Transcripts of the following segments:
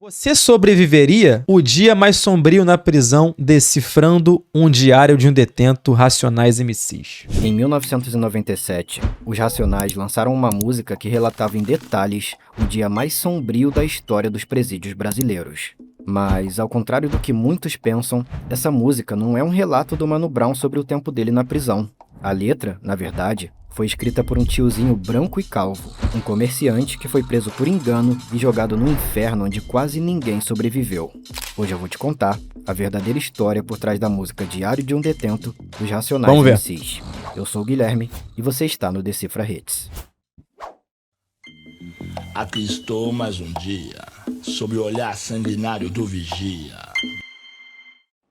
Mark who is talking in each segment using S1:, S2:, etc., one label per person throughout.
S1: Você sobreviveria o dia mais sombrio na prisão decifrando um diário de um detento, Racionais MCs?
S2: Em 1997, os Racionais lançaram uma música que relatava em detalhes o dia mais sombrio da história dos presídios brasileiros. Mas, ao contrário do que muitos pensam, essa música não é um relato do Mano Brown sobre o tempo dele na prisão. A letra, na verdade, foi escrita por um tiozinho branco e calvo, um comerciante que foi preso por engano e jogado no inferno onde quase ninguém sobreviveu. Hoje eu vou te contar a verdadeira história por trás da música Diário de um Detento dos Racionais MCs. Eu sou o Guilherme e você está no Decifra Hits.
S3: Aqui estou mais um dia, sob o olhar sanguinário do vigia.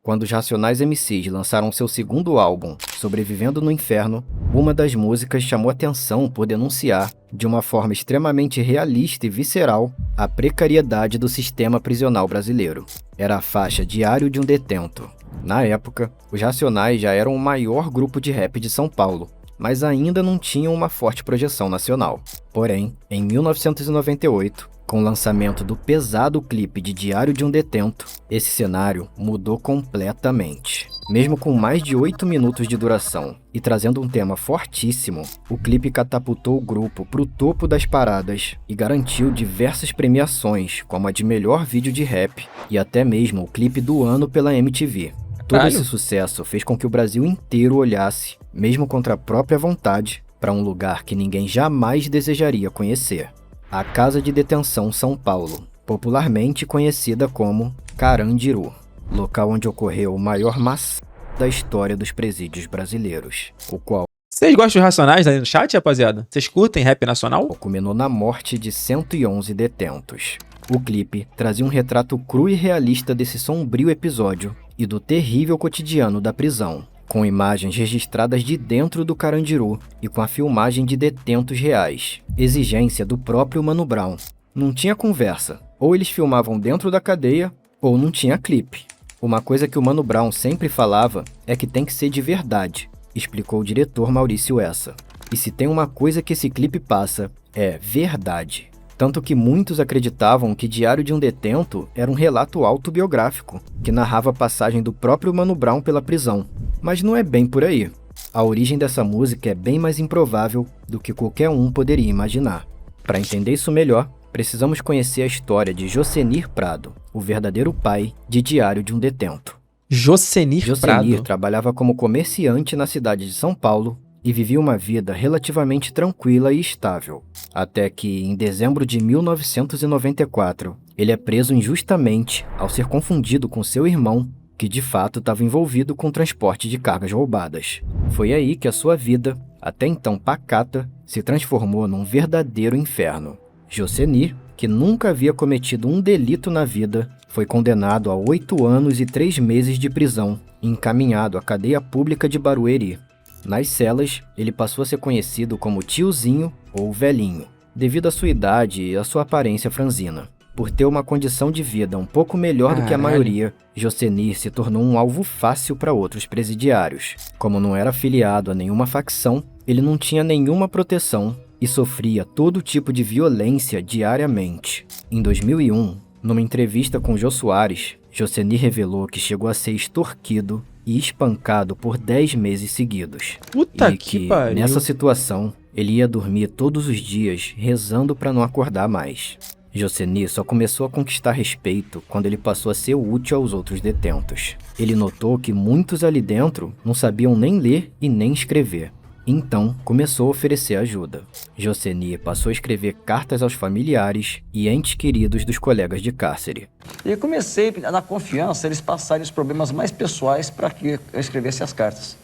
S2: Quando os Racionais MCs lançaram seu segundo álbum, Sobrevivendo no Inferno, uma das músicas chamou atenção por denunciar, de uma forma extremamente realista e visceral, a precariedade do sistema prisional brasileiro. Era a faixa Diário de um Detento. Na época, os Racionais já eram o maior grupo de rap de São Paulo, mas ainda não tinham uma forte projeção nacional. Porém, em 1998, com o lançamento do pesado clipe de Diário de um Detento, esse cenário mudou completamente. Mesmo com mais de 8 minutos de duração e trazendo um tema fortíssimo, o clipe catapultou o grupo para o topo das paradas e garantiu diversas premiações, como a de melhor vídeo de rap e até mesmo o clipe do ano pela MTV. Todo esse sucesso fez com que o Brasil inteiro olhasse, mesmo contra a própria vontade, para um lugar que ninguém jamais desejaria conhecer. A Casa de Detenção São Paulo, popularmente conhecida como Carandiru, local onde ocorreu o maior massacre da história dos presídios brasileiros, o qual...
S1: Vocês gostam de Racionais aí no chat, rapaziada? Vocês curtem rap nacional?
S2: culminou na morte de 111 detentos. O clipe trazia um retrato cru e realista desse sombrio episódio e do terrível cotidiano da prisão, com imagens registradas de dentro do Carandiru e com a filmagem de detentos reais. Exigência do próprio Mano Brown. Não tinha conversa. Ou eles filmavam dentro da cadeia, ou não tinha clipe. Uma coisa que o Mano Brown sempre falava é que tem que ser de verdade, explicou o diretor Maurício Essa. E se tem uma coisa que esse clipe passa, é verdade. Tanto que muitos acreditavam que Diário de um Detento era um relato autobiográfico, que narrava a passagem do próprio Mano Brown pela prisão. Mas não é bem por aí. A origem dessa música é bem mais improvável do que qualquer um poderia imaginar. Para entender isso melhor, precisamos conhecer a história de Jocenir Prado, o verdadeiro pai de Diário de um Detento.
S1: Jocenir Prado
S2: trabalhava como comerciante na cidade de São Paulo e vivia uma vida relativamente tranquila e estável. Até que, em dezembro de 1994, ele é preso injustamente ao ser confundido com seu irmão, que de fato estava envolvido com o transporte de cargas roubadas. Foi aí que a sua vida, até então pacata, se transformou num verdadeiro inferno. Jocenir, que nunca havia cometido um delito na vida, foi condenado a 8 anos e 3 meses de prisão e encaminhado à cadeia pública de Barueri. Nas celas, ele passou a ser conhecido como Tiozinho ou Velhinho, devido à sua idade e à sua aparência franzina. Por ter uma condição de vida um pouco melhor do que a maioria, Jocenir se tornou um alvo fácil para outros presidiários. Como não era afiliado a nenhuma facção, ele não tinha nenhuma proteção e sofria todo tipo de violência diariamente. Em 2001, numa entrevista com Jô Soares, Jocenir revelou que chegou a ser extorquido e espancado por 10 meses seguidos.
S1: Puta que pariu.
S2: Nessa situação, ele ia dormir todos os dias rezando para não acordar mais. Jocenir só começou a conquistar respeito quando ele passou a ser útil aos outros detentos. Ele notou que muitos ali dentro não sabiam nem ler e nem escrever. Então, começou a oferecer ajuda. Jocenir passou a escrever cartas aos familiares e entes queridos dos colegas de cárcere.
S4: E comecei, na confiança, eles passarem os problemas mais pessoais para que eu escrevesse as cartas.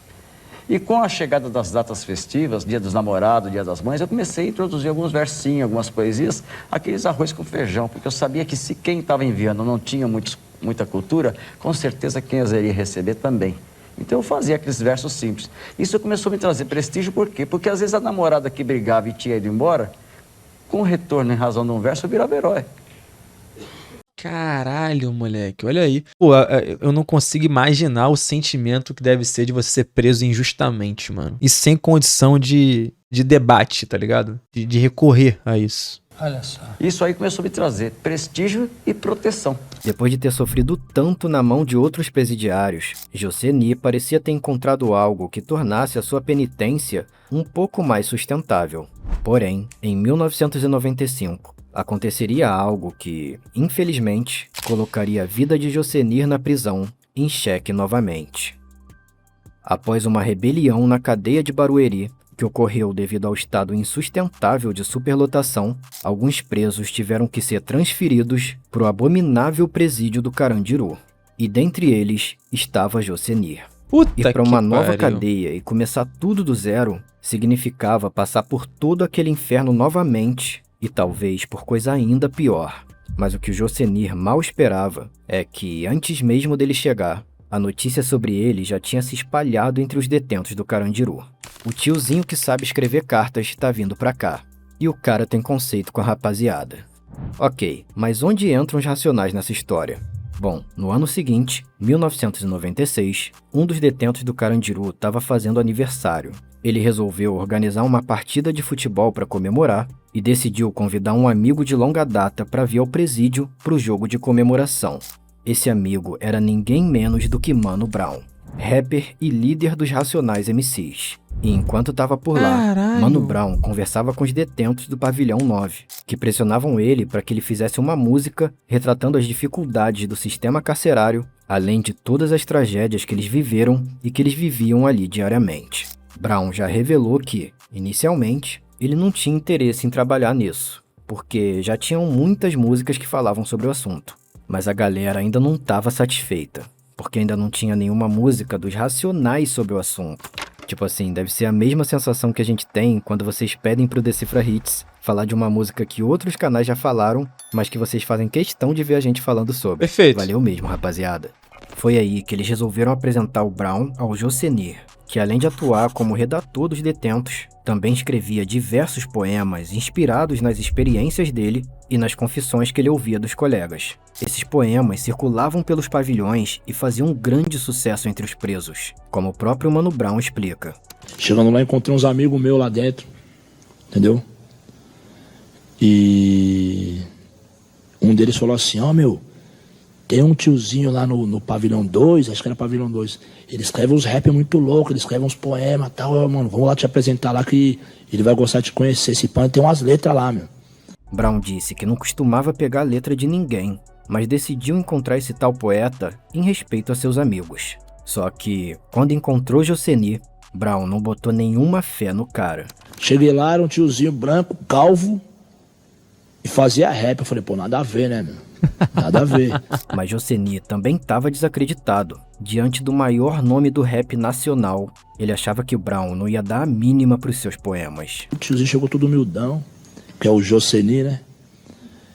S4: E com a chegada das datas festivas, Dia dos Namorados, Dia das Mães, eu comecei a introduzir alguns versinhos, algumas poesias, aqueles arroz com feijão, porque eu sabia que se quem estava enviando não tinha muita cultura, com certeza quem as iria receber também. Então eu fazia aqueles versos simples. Isso começou a me trazer prestígio, por quê? Porque às vezes a namorada que brigava e tinha ido embora, com o retorno em razão de um verso, eu virava herói.
S1: Caralho, moleque, olha aí. Pô, eu não consigo imaginar o sentimento que deve ser de você ser preso injustamente, mano. E sem condição de de debate, tá ligado? De recorrer a isso.
S5: Olha só.
S4: Isso aí começou a me trazer prestígio e proteção.
S2: Depois de ter sofrido tanto na mão de outros presidiários, Joseni parecia ter encontrado algo que tornasse a sua penitência um pouco mais sustentável. Porém, em 1995, aconteceria algo que, infelizmente, colocaria a vida de Josenir na prisão em xeque novamente. Após uma rebelião na cadeia de Barueri, que ocorreu devido ao estado insustentável de superlotação, alguns presos tiveram que ser transferidos para o abominável presídio do Carandiru. E dentre eles estava Josenir.
S1: Puta
S2: E para uma
S1: que
S2: nova
S1: pariu.
S2: cadeia e começar tudo do zero, significava passar por todo aquele inferno novamente e talvez por coisa ainda pior. Mas o que o Josenir mal esperava é que, antes mesmo dele chegar, a notícia sobre ele já tinha se espalhado entre os detentos do Carandiru. O tiozinho que sabe escrever cartas tá vindo pra cá. E o cara tem conceito com a rapaziada. Ok, mas onde entram os Racionais nessa história? Bom, no ano seguinte, 1996, um dos detentos do Carandiru estava fazendo aniversário. Ele resolveu organizar uma partida de futebol para comemorar e decidiu convidar um amigo de longa data para vir ao presídio para o jogo de comemoração. Esse amigo era ninguém menos do que Mano Brown, rapper e líder dos Racionais MCs. E enquanto estava por lá,
S1: Caralho.
S2: Mano Brown conversava com os detentos do Pavilhão 9, que pressionavam ele para que ele fizesse uma música retratando as dificuldades do sistema carcerário, além de todas as tragédias que eles viveram e que eles viviam ali diariamente. Brown já revelou que, inicialmente, ele não tinha interesse em trabalhar nisso, porque já tinham muitas músicas que falavam sobre o assunto. Mas a galera ainda não estava satisfeita, porque ainda não tinha nenhuma música dos Racionais sobre o assunto. Tipo assim, deve ser a mesma sensação que a gente tem quando vocês pedem pro Decifra Hits falar de uma música que outros canais já falaram, mas que vocês fazem questão de ver a gente falando sobre.
S1: Perfeito.
S2: Valeu mesmo, rapaziada. Foi aí que eles resolveram apresentar o Brown ao Josenir, que além de atuar como redator dos detentos, também escrevia diversos poemas inspirados nas experiências dele e nas confissões que ele ouvia dos colegas. Esses poemas circulavam pelos pavilhões e faziam um grande sucesso entre os presos, como o próprio Mano Brown explica.
S3: Chegando lá, encontrei uns amigos meus lá dentro, entendeu? E um deles falou assim, ó, meu, tem um tiozinho lá no Pavilhão 2, acho que era Pavilhão 2, ele escreve uns rap muito louco, ele escreve uns poemas e tal, mano, vamos lá te apresentar lá que ele vai gostar de te conhecer, esse pano tem umas letras lá, meu.
S2: Brown disse que não costumava pegar a letra de ninguém, mas decidiu encontrar esse tal poeta em respeito a seus amigos. Só que, quando encontrou Josenir, Brown não botou nenhuma fé no cara.
S3: Cheguei lá, era um tiozinho branco, calvo, e fazia rap, eu falei, pô, nada a ver, né, meu? Nada a ver.
S2: Mas Josenir também estava desacreditado. Diante do maior nome do rap nacional, ele achava que Brown não ia dar a mínima para os seus poemas.
S3: O tiozinho chegou todo humildão, que é o Josenir, né?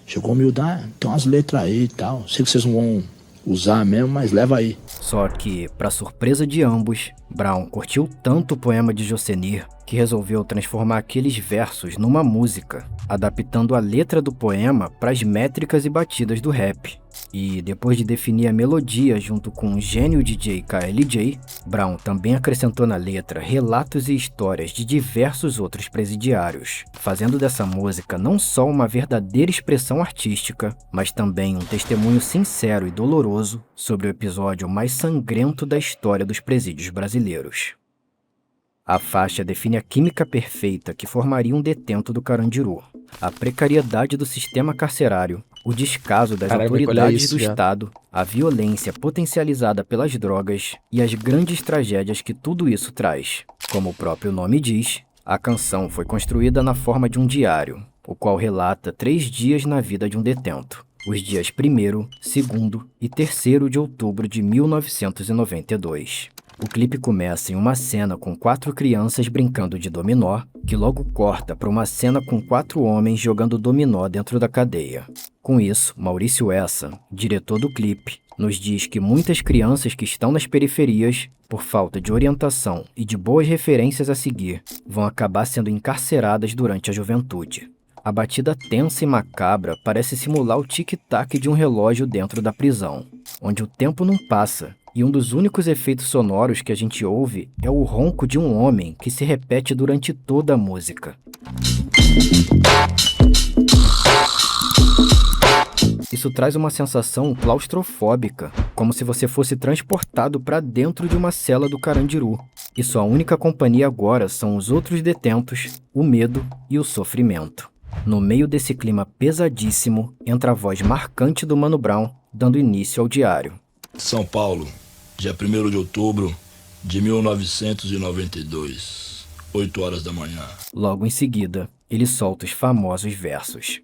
S3: Chegou humildão, tem umas letras aí e tal. Sei que vocês não vão usar mesmo, mas leva aí.
S2: Só que, para surpresa de ambos, Brown curtiu tanto o poema de Josenir que resolveu transformar aqueles versos numa música, adaptando a letra do poema para as métricas e batidas do rap. E depois de definir a melodia junto com o gênio DJ KLJ, Brown também acrescentou na letra relatos e histórias de diversos outros presidiários, fazendo dessa música não só uma verdadeira expressão artística, mas também um testemunho sincero e doloroso sobre o episódio mais sangrento da história dos presídios brasileiros. A faixa define a química perfeita que formaria um detento do Carandiru, a precariedade do sistema carcerário, o descaso das autoridades do Estado, a violência potencializada pelas drogas e as grandes tragédias que tudo isso traz. Como o próprio nome diz, a canção foi construída na forma de um diário, o qual relata 3 dias na vida de um detento, os dias 1º, 2º e 3º de outubro de 1992. O clipe começa em uma cena com 4 crianças brincando de dominó, que logo corta para uma cena com 4 homens jogando dominó dentro da cadeia. Com isso, Maurício Essa, diretor do clipe, nos diz que muitas crianças que estão nas periferias, por falta de orientação e de boas referências a seguir, vão acabar sendo encarceradas durante a juventude. A batida tensa e macabra parece simular o tic-tac de um relógio dentro da prisão, onde o tempo não passa E um dos únicos efeitos sonoros que a gente ouve é o ronco de um homem que se repete durante toda a música. Isso traz uma sensação claustrofóbica, como se você fosse transportado para dentro de uma cela do Carandiru. E sua única companhia agora são os outros detentos, o medo e o sofrimento. No meio desse clima pesadíssimo, entra a voz marcante do Mano Brown, dando início ao diário.
S3: São Paulo, dia 1º de outubro de 1992, 8 horas da manhã.
S2: Logo em seguida, ele solta os famosos versos.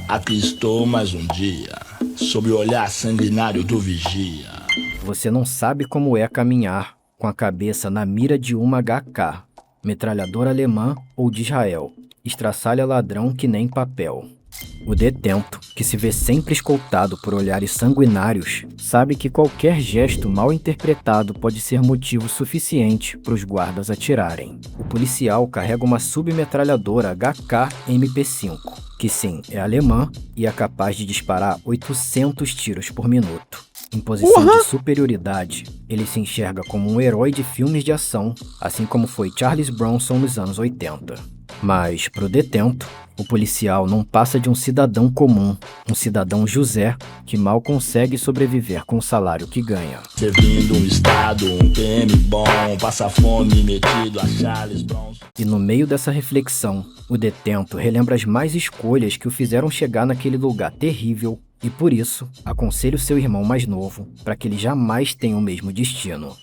S3: Aqui estou mais um dia, sob o olhar sanguinário do vigia.
S2: Você não sabe como é caminhar com a cabeça na mira de uma HK, metralhadora alemã ou de Israel, estraçalha ladrão que nem papel. O detento, que se vê sempre escoltado por olhares sanguinários, sabe que qualquer gesto mal interpretado pode ser motivo suficiente para os guardas atirarem. O policial carrega uma submetralhadora HK MP5, que sim, é alemã e é capaz de disparar 800 tiros por minuto. Em posição de superioridade, ele se enxerga como um herói de filmes de ação, assim como foi Charles Bronson nos anos 80. Mas, pro detento, o policial não passa de um cidadão comum, um cidadão José, que mal consegue sobreviver com o salário que ganha.
S3: Servindo um estado, um PM bom, passa fome metido a Charles Bronson.
S2: E no meio dessa reflexão, o detento relembra as más escolhas que o fizeram chegar naquele lugar terrível e, por isso, aconselha o seu irmão mais novo para que ele jamais tenha o mesmo destino.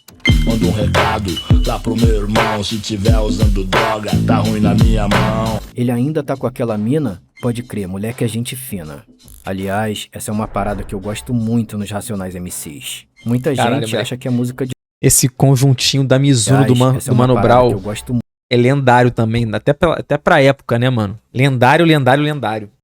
S3: Manda um recado lá pro meu irmão, se tiver usando droga, tá ruim na minha mão.
S2: Ele ainda tá com aquela mina? Pode crer, moleque é gente fina. Aliás, essa é uma parada que eu gosto muito nos Racionais MCs. Muita gente acha que é música de...
S1: Esse conjuntinho da Mizuno do Mano Brown é lendário também, até pra época, né, mano? Lendário.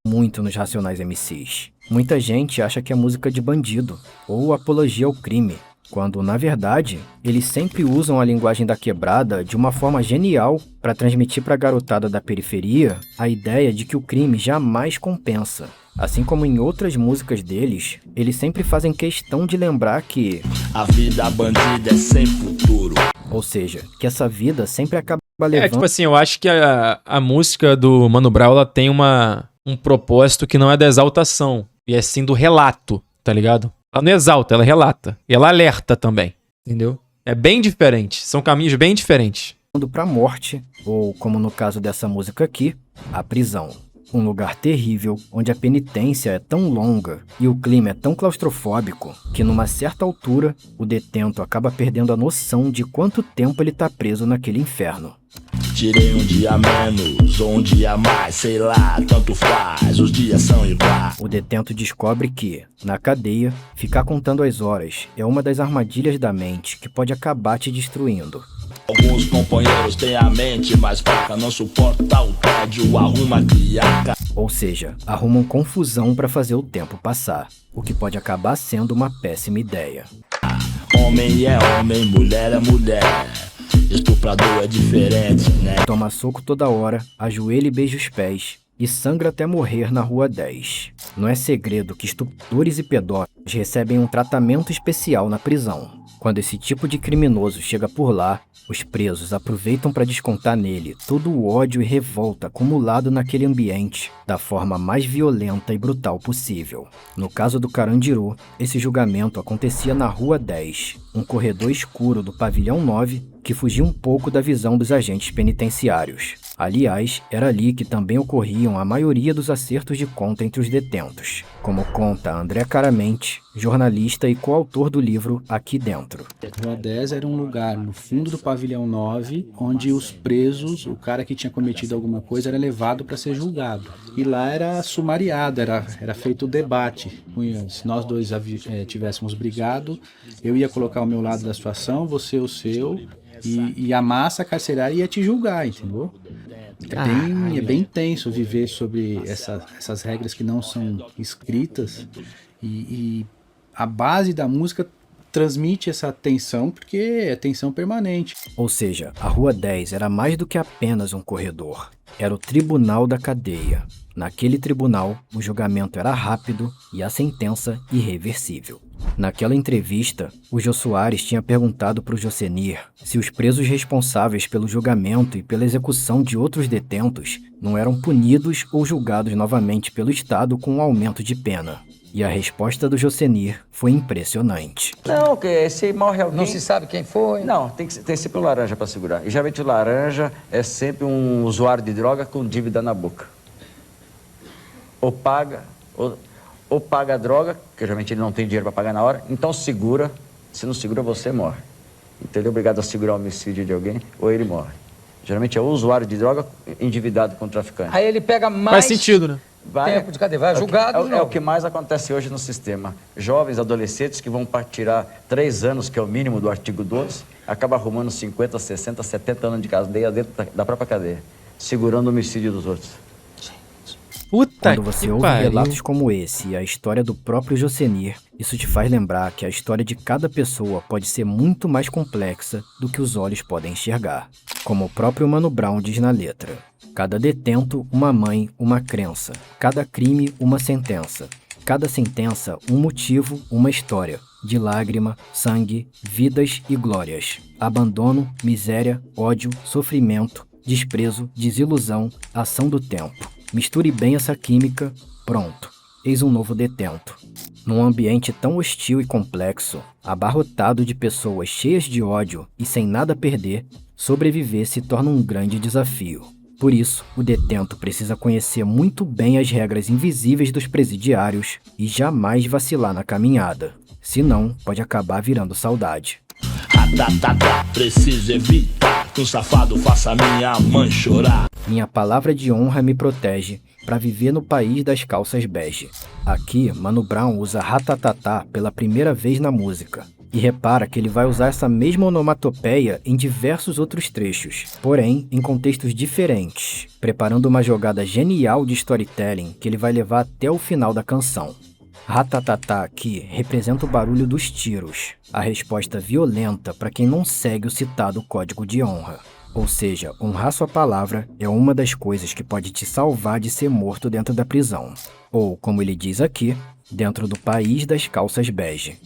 S2: Muito nos Racionais MCs. Muita gente acha que é música de bandido, ou apologia ao crime, quando, na verdade, eles sempre usam a linguagem da quebrada de uma forma genial para transmitir para a garotada da periferia a ideia de que o crime jamais compensa. Assim como em outras músicas deles, eles sempre fazem questão de lembrar que
S3: a vida bandida é sem futuro.
S2: Ou seja, que essa vida sempre acaba levando...
S1: tipo assim, eu acho que a música do Mano Brown, ela tem um propósito que não é da exaltação, e é sim do relato, tá ligado? Ela não exalta, ela relata. E ela alerta também, entendeu? É bem diferente, são caminhos bem diferentes.
S2: Pra morte, ou como no caso dessa música aqui, a prisão. Um lugar terrível, onde a penitência é tão longa e o clima é tão claustrofóbico que numa certa altura, o detento acaba perdendo a noção de quanto tempo ele tá preso naquele inferno.
S3: Tirei um dia menos ou um dia mais, sei lá, tanto faz, os dias são iguais.
S2: O detento descobre que, na cadeia, ficar contando as horas é uma das armadilhas da mente que pode acabar te destruindo.
S3: Alguns companheiros têm a mente mais fraca, não suporta o tédio, arruma criaca.
S2: Ou seja, arrumam confusão para fazer o tempo passar, o que pode acabar sendo uma péssima ideia.
S3: Homem é homem, mulher é mulher. Estuprador é diferente, né?
S2: Toma soco toda hora, ajoelha e beija os pés, e sangra até morrer na Rua 10. Não é segredo que estupradores e pedófilos recebem um tratamento especial na prisão. Quando esse tipo de criminoso chega por lá, os presos aproveitam para descontar nele todo o ódio e revolta acumulado naquele ambiente da forma mais violenta e brutal possível. No caso do Carandiru, esse julgamento acontecia na Rua 10, um corredor escuro do pavilhão 9 que fugia um pouco da visão dos agentes penitenciários. Aliás, era ali que também ocorriam a maioria dos acertos de conta entre os detentos, como conta André Caramente, jornalista e coautor do livro Aqui Dentro.
S5: A Rua 10 era um lugar no fundo do pavilhão 9, onde os presos, o cara que tinha cometido alguma coisa, era levado para ser julgado. E lá era sumariado, era feito o debate. Se nós dois tivéssemos brigado, eu ia colocar o meu lado da situação, você o seu, e a massa carcerária ia te julgar, entendeu? É bem tenso viver sobre essas regras que não são escritas, e a base da música transmite essa tensão, porque é tensão permanente.
S2: Ou seja, a Rua 10 era mais do que apenas um corredor. Era o tribunal da cadeia. Naquele tribunal, o julgamento era rápido e a sentença irreversível. Naquela entrevista, o Jô Soares tinha perguntado para o Jocenir se os presos responsáveis pelo julgamento e pela execução de outros detentos não eram punidos ou julgados novamente pelo Estado com um aumento de pena. E a resposta do Jocenir foi impressionante.
S4: Não, que se morre alguém...
S6: Não se sabe quem foi?
S4: Não, tem sempre o laranja para segurar. E geralmente o laranja é sempre um usuário de droga com dívida na boca. Ou paga a droga, que geralmente ele não tem dinheiro para pagar na hora, então segura. Se não segura, você morre. Então ele é obrigado a segurar o homicídio de alguém, ou ele morre. Geralmente é o usuário de droga endividado com o traficante.
S6: Aí ele pega mais...
S1: Faz sentido, né?
S6: Tempo de cadeia, vai julgado.
S4: É o que mais acontece hoje no sistema. Jovens, adolescentes que vão tirar 3 anos, que é o mínimo do artigo 12, acabam arrumando 50, 60, 70 anos de cadeia dentro da própria cadeia, segurando o homicídio dos outros.
S1: Puta
S2: Quando você
S1: que
S2: ouve
S1: pariu.
S2: relatos como esse e a história do próprio Jocenir, isso te faz lembrar que a história de cada pessoa pode ser muito mais complexa do que os olhos podem enxergar. Como o próprio Mano Brown diz na letra: cada detento, uma mãe, uma crença. Cada crime, uma sentença. Cada sentença, um motivo, uma história. De lágrima, sangue, vidas e glórias. Abandono, miséria, ódio, sofrimento, desprezo, desilusão, ação do tempo. Misture bem essa química, pronto. Eis um novo detento. Num ambiente tão hostil e complexo, abarrotado de pessoas cheias de ódio e sem nada a perder, sobreviver se torna um grande desafio. Por isso, o detento precisa conhecer muito bem as regras invisíveis dos presidiários e jamais vacilar na caminhada. Senão, pode acabar virando saudade.
S3: Preciso evitar que um safado faça minha mãe chorar.
S2: Minha palavra de honra me protege para viver no país das calças bege. Aqui, Mano Brown usa ratatatá pela primeira vez na música. E repara que ele vai usar essa mesma onomatopeia em diversos outros trechos, porém em contextos diferentes, preparando uma jogada genial de storytelling que ele vai levar até o final da canção. Ratatatá aqui representa o barulho dos tiros, a resposta violenta para quem não segue o citado código de honra. Ou seja, honrar sua palavra é uma das coisas que pode te salvar de ser morto dentro da prisão. Ou, como ele diz aqui, dentro do país das calças bege.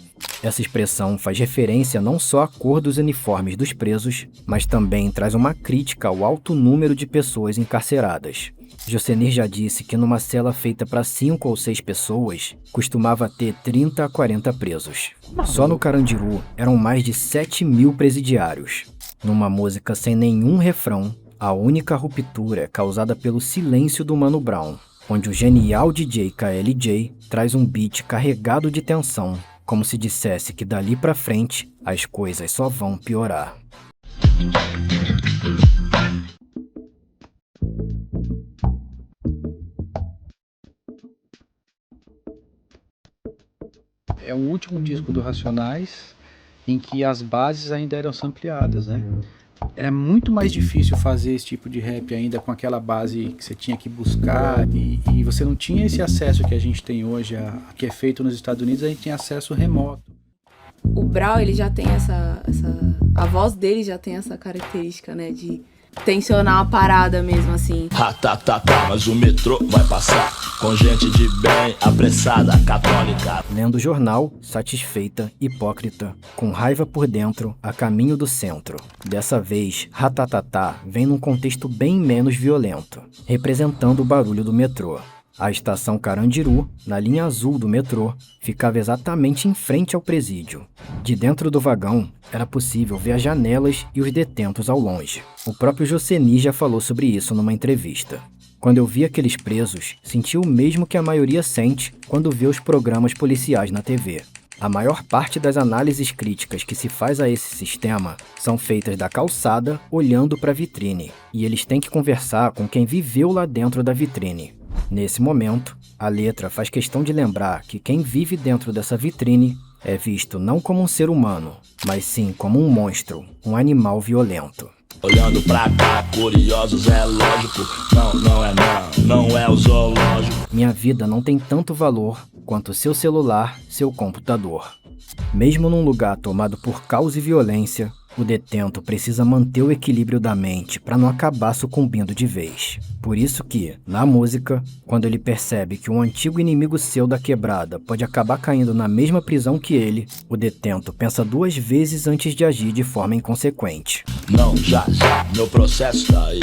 S2: Essa expressão faz referência não só à cor dos uniformes dos presos, mas também traz uma crítica ao alto número de pessoas encarceradas. Jocenir já disse que numa cela feita para 5 ou 6 pessoas, costumava ter 30 a 40 presos. Só no Carandiru eram mais de 7.000 presidiários. Numa música sem nenhum refrão, a única ruptura é causada pelo silêncio do Mano Brown, onde o genial DJ KLJ traz um beat carregado de tensão, como se dissesse que dali pra frente as coisas só vão piorar.
S5: É o último disco do Racionais em que as bases ainda eram sampleadas, né? Era muito mais difícil fazer esse tipo de rap ainda com aquela base que você tinha que buscar e você não tinha esse acesso que a gente tem hoje, que é feito nos Estados Unidos, a gente tem acesso remoto.
S7: O Brown, ele já tem a voz dele já tem essa característica, né, de tensionar uma parada mesmo, assim.
S3: Mas o metrô vai passar com gente de bem, apressada, católica.
S2: Lendo o jornal, satisfeita, hipócrita, com raiva por dentro, a caminho do centro. Dessa vez, ratatatá vem num contexto bem menos violento, representando o barulho do metrô. A estação Carandiru, na linha azul do metrô, ficava exatamente em frente ao presídio. De dentro do vagão, era possível ver as janelas e os detentos ao longe. O próprio Jocenir já falou sobre isso numa entrevista. Quando eu vi aqueles presos, senti o mesmo que a maioria sente quando vê os programas policiais na TV. A maior parte das análises críticas que se faz a esse sistema são feitas da calçada olhando para a vitrine, e eles têm que conversar com quem viveu lá dentro da vitrine. Nesse momento, a letra faz questão de lembrar que quem vive dentro dessa vitrine é visto não como um ser humano, mas sim como um monstro, um animal violento.
S3: Olhando pra cá, curiosos, é lógico. Não é o zoológico.
S2: Minha vida não tem tanto valor quanto seu celular, seu computador. Mesmo num lugar tomado por caos e violência, O detento precisa manter o equilíbrio da mente para não acabar sucumbindo de vez. Por isso que, na música, quando ele percebe que um antigo inimigo seu da quebrada pode acabar caindo na mesma prisão que ele, o detento pensa 2 vezes antes de agir de forma inconsequente.
S3: Não, já, meu processo tá aí.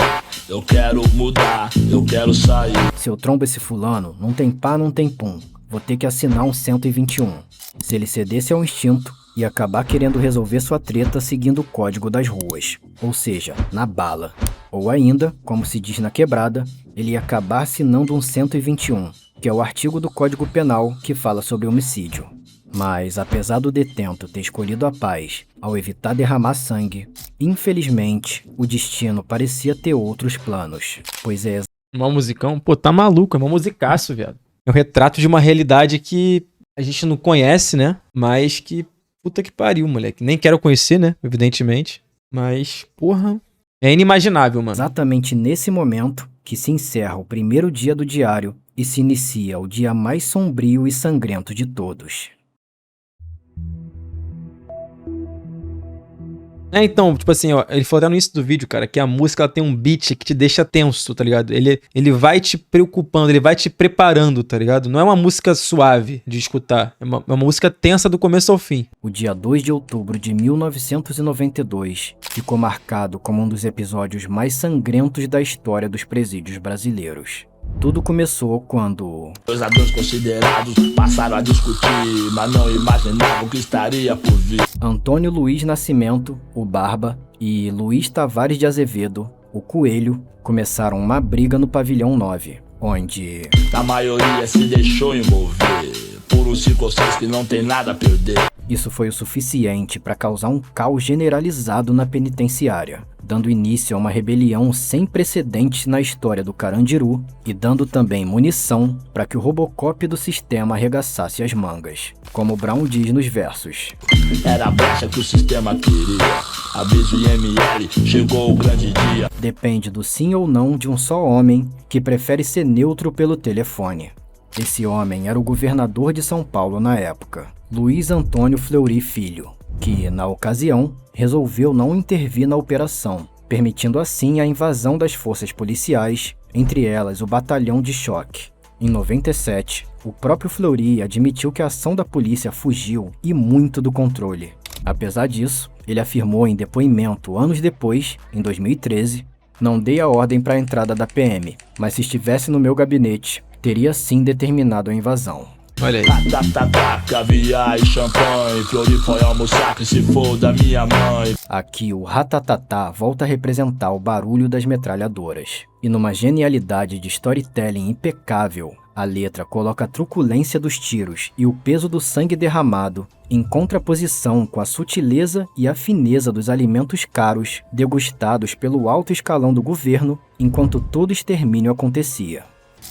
S3: Eu quero mudar, eu quero sair.
S2: Se eu trombo esse fulano, não tem pá, não tem pum. Vou ter que assinar um 121. Se ele cedesse ao instinto, ia acabar querendo resolver sua treta seguindo o código das ruas, ou seja, na bala. Ou ainda, como se diz na quebrada, ele ia acabar assinando um 121, que é o artigo do Código Penal que fala sobre homicídio. Mas, apesar do detento ter escolhido a paz ao evitar derramar sangue, infelizmente, o destino parecia ter outros planos, pois é...
S1: Mó musicão? Pô, tá maluco, é mó musicaço, viado. É um retrato de uma realidade que a gente não conhece, né? Mas que, puta que pariu, moleque. Nem quero conhecer, né? Evidentemente. Mas, porra, é inimaginável, mano.
S2: Exatamente nesse momento que se encerra o primeiro dia do diário e se inicia o dia mais sombrio e sangrento de todos.
S1: Então, tipo assim, ó, ele falou até no início do vídeo, cara, que a música ela tem um beat que te deixa tenso, tá ligado? Ele vai te preocupando, ele vai te preparando, tá ligado? Não é uma música suave de escutar, é uma música tensa do começo ao fim.
S2: O dia 2 de outubro de 1992 ficou marcado como um dos episódios mais sangrentos da história dos presídios brasileiros. Tudo começou quando...
S3: Os ladrões considerados passaram a discutir, mas não imaginavam que estaria por vir.
S2: Antônio Luiz Nascimento, o Barba, e Luiz Tavares de Azevedo, o Coelho, começaram uma briga no Pavilhão 9, onde...
S3: A maioria se deixou envolver por um circunstâncias que não tem nada a perder.
S2: Isso foi o suficiente para causar um caos generalizado na penitenciária, dando início a uma rebelião sem precedentes na história do Carandiru e dando também munição para que o Robocop do sistema arregaçasse as mangas, como Brown diz nos versos.
S3: Era a brecha que o sistema queria, aviso IML, chegou o grande dia.
S2: Depende do sim ou não de um só homem que prefere ser neutro pelo telefone. Esse homem era o governador de São Paulo na época, Luiz Antônio Fleury Filho, que, na ocasião, resolveu não intervir na operação, permitindo assim a invasão das forças policiais, entre elas o Batalhão de Choque. Em 97, o próprio Fleury admitiu que a ação da polícia fugiu e muito do controle. Apesar disso, ele afirmou em depoimento anos depois, em 2013, "Não dei a ordem para a entrada da PM, mas se estivesse no meu gabinete, teria sim determinado a invasão."
S1: Olha aí.
S3: Caviar e champanhe, Fleury foi almoçar que se for da minha mãe.
S2: Aqui o ratatatá volta a representar o barulho das metralhadoras. E numa genialidade de storytelling impecável, a letra coloca a truculência dos tiros e o peso do sangue derramado em contraposição com a sutileza e a fineza dos alimentos caros degustados pelo alto escalão do governo enquanto todo extermínio acontecia.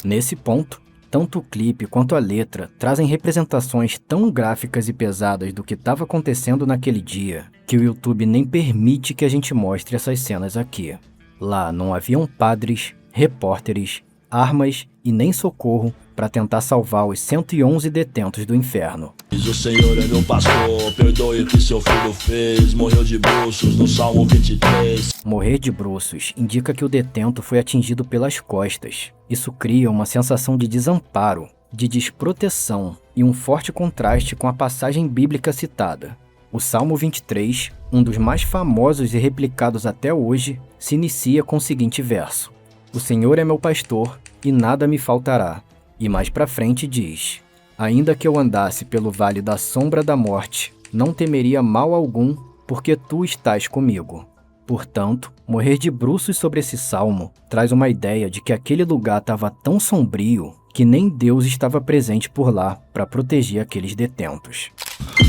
S2: Nesse ponto, tanto o clipe quanto a letra trazem representações tão gráficas e pesadas do que estava acontecendo naquele dia, que o YouTube nem permite que a gente mostre essas cenas aqui. Lá não haviam padres, repórteres, armas e nem socorro para tentar salvar os 111 detentos do inferno.
S3: Diz o Senhor é meu pastor, perdoe o que seu filho fez, morreu de bruços no Salmo 23.
S2: Morrer de bruços indica que o detento foi atingido pelas costas. Isso cria uma sensação de desamparo, de desproteção e um forte contraste com a passagem bíblica citada. O Salmo 23, um dos mais famosos e replicados até hoje, se inicia com o seguinte verso: "O Senhor é meu pastor e nada me faltará." E mais pra frente diz: "Ainda que eu andasse pelo vale da sombra da morte, não temeria mal algum, porque tu estás comigo." Portanto, morrer de bruços sobre esse salmo traz uma ideia de que aquele lugar estava tão sombrio que nem Deus estava presente por lá para proteger aqueles detentos.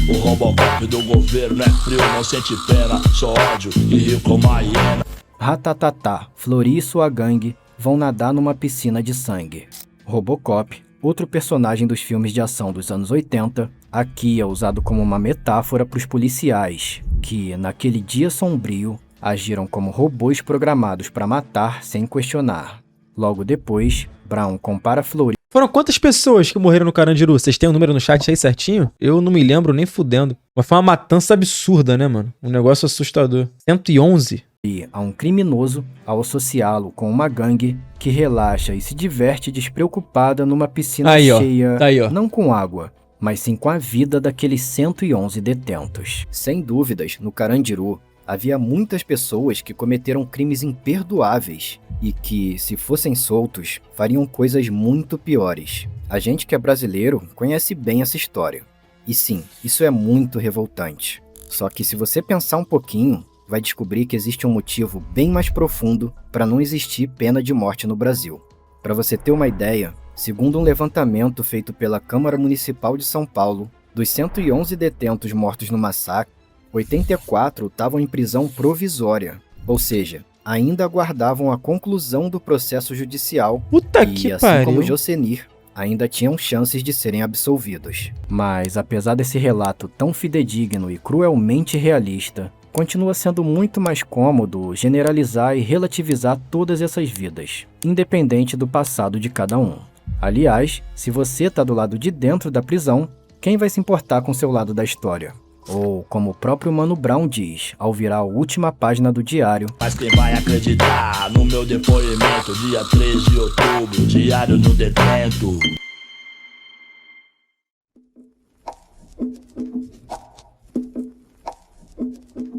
S3: O Robocop do governo é frio, não sente pena, só ódio e rio como a hiena.
S2: Ratatatá, Fleury e sua gangue vão nadar numa piscina de sangue. Robocop, outro personagem dos filmes de ação dos anos 80, aqui é usado como uma metáfora para os policiais, que, naquele dia sombrio, agiram como robôs programados para matar sem questionar. Logo depois, Brown compara Fleury.
S1: Foram quantas pessoas que morreram no Carandiru? Vocês têm o número no chat aí certinho? Eu não me lembro nem fudendo. Mas foi uma matança absurda, né, mano? Um negócio assustador. 111?
S2: A um criminoso ao associá-lo com uma gangue que relaxa e se diverte despreocupada numa piscina
S1: Aí, ó.
S2: cheia,
S1: Tá aí, ó.
S2: não com água, mas sim com a vida daqueles 111 detentos. Sem dúvidas, no Carandiru, havia muitas pessoas que cometeram crimes imperdoáveis e que, se fossem soltos, fariam coisas muito piores. A gente que é brasileiro conhece bem essa história. E sim, isso é muito revoltante. Só que se você pensar um pouquinho, vai descobrir que existe um motivo bem mais profundo para não existir pena de morte no Brasil. Para você ter uma ideia, segundo um levantamento feito pela Câmara Municipal de São Paulo, dos 111 detentos mortos no massacre, 84 estavam em prisão provisória, ou seja, ainda aguardavam a conclusão do processo judicial
S1: Puta
S2: e,
S1: que
S2: assim
S1: pariu.
S2: como Jocenir, ainda tinham chances de serem absolvidos. Mas, apesar desse relato tão fidedigno e cruelmente realista, continua sendo muito mais cômodo generalizar e relativizar todas essas vidas, independente do passado de cada um. Aliás, se você tá do lado de dentro da prisão, quem vai se importar com seu lado da história? Ou, como o próprio Mano Brown diz, ao virar a última página do diário:
S3: Mas quem vai acreditar no meu depoimento? Dia 3 de outubro, diário do detento.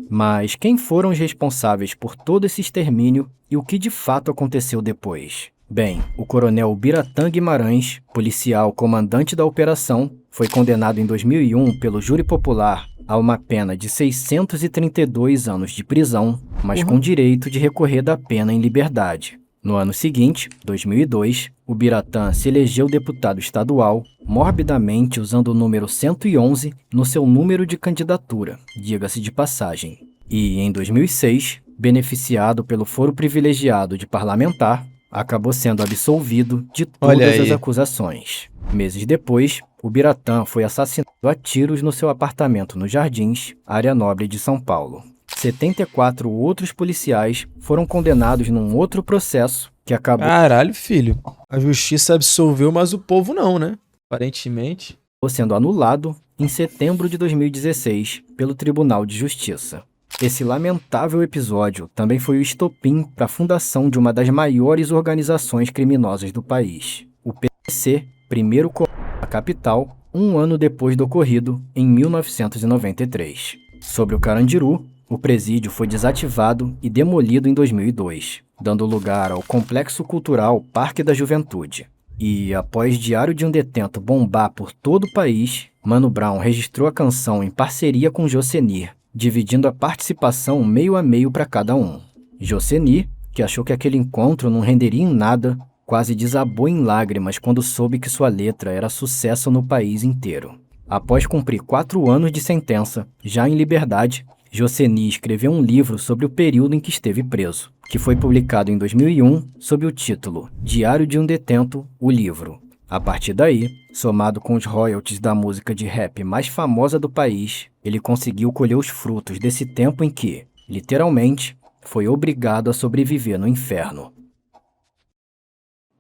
S2: Mas quem foram os responsáveis por todo esse extermínio e o que de fato aconteceu depois? Bem, o coronel Biratã Guimarães, policial comandante da operação, foi condenado em 2001 pelo júri popular a uma pena de 632 anos de prisão, mas com direito de recorrer da pena em liberdade. No ano seguinte, 2002, o Biratã se elegeu deputado estadual, morbidamente usando o número 111 no seu número de candidatura, diga-se de passagem. E, em 2006, beneficiado pelo foro privilegiado de parlamentar, acabou sendo absolvido de todas as acusações. Meses depois, o Biratã foi assassinado a tiros no seu apartamento nos Jardins, área nobre de São Paulo. 74 outros policiais foram condenados num outro processo que acabou
S1: Caralho, filho. A justiça absolveu, mas o povo não, né? Aparentemente.
S2: sendo anulado em setembro de 2016 pelo Tribunal de Justiça. Esse lamentável episódio também foi o estopim para a fundação de uma das maiores organizações criminosas do país, o PCC, primeiro comando da capital, um ano depois do ocorrido, em 1993. Sobre o Carandiru, o presídio foi desativado e demolido em 2002, dando lugar ao Complexo Cultural Parque da Juventude. E, após Diário de um Detento bombar por todo o país, Mano Brown registrou a canção em parceria com Jocenir, dividindo a participação meio a meio para cada um. Jocenir, que achou que aquele encontro não renderia em nada, quase desabou em lágrimas quando soube que sua letra era sucesso no país inteiro. Após cumprir 4 anos de sentença, já em liberdade, Jocenir escreveu um livro sobre o período em que esteve preso, que foi publicado em 2001 sob o título Diário de um Detento, o livro. A partir daí, somado com os royalties da música de rap mais famosa do país, ele conseguiu colher os frutos desse tempo em que, literalmente, foi obrigado a sobreviver no inferno.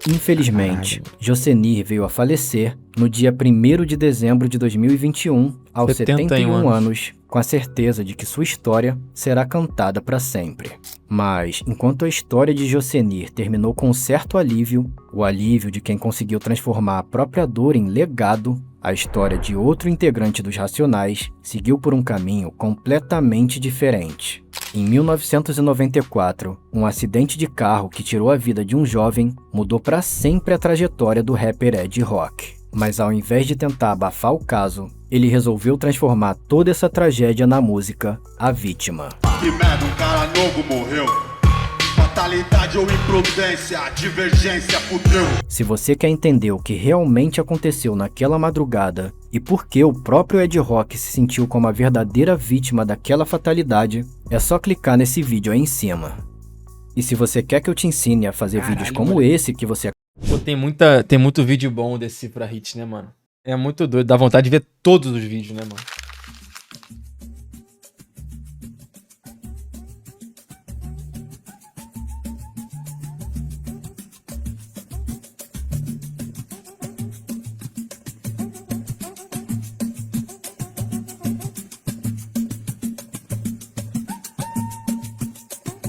S2: Infelizmente, Jocenir veio a falecer no dia 1º de dezembro de 2021, aos 71 anos, com a certeza de que sua história será cantada para sempre. Mas, enquanto a história de Jocenir terminou com um certo alívio, o alívio de quem conseguiu transformar a própria dor em legado, a história de outro integrante dos Racionais seguiu por um caminho completamente diferente. Em 1994, um acidente de carro que tirou a vida de um jovem mudou para sempre a trajetória do rapper Ed Rock. Mas ao invés de tentar abafar o caso, ele resolveu transformar toda essa tragédia na música A Vítima.
S8: Que merda, um cara novo morreu. Fatalidade ou imprudência, divergência fudeu.
S2: Se você quer entender o que realmente aconteceu naquela madrugada e por que o próprio Ed Rock se sentiu como a verdadeira vítima daquela fatalidade, é só clicar nesse vídeo aí em cima. E se você quer que eu te ensine a fazer vídeos como esse que você...
S1: Pô, tem muito vídeo bom desse Cifra Hit, né, mano? É muito doido. Dá vontade de ver todos os vídeos, né, mano?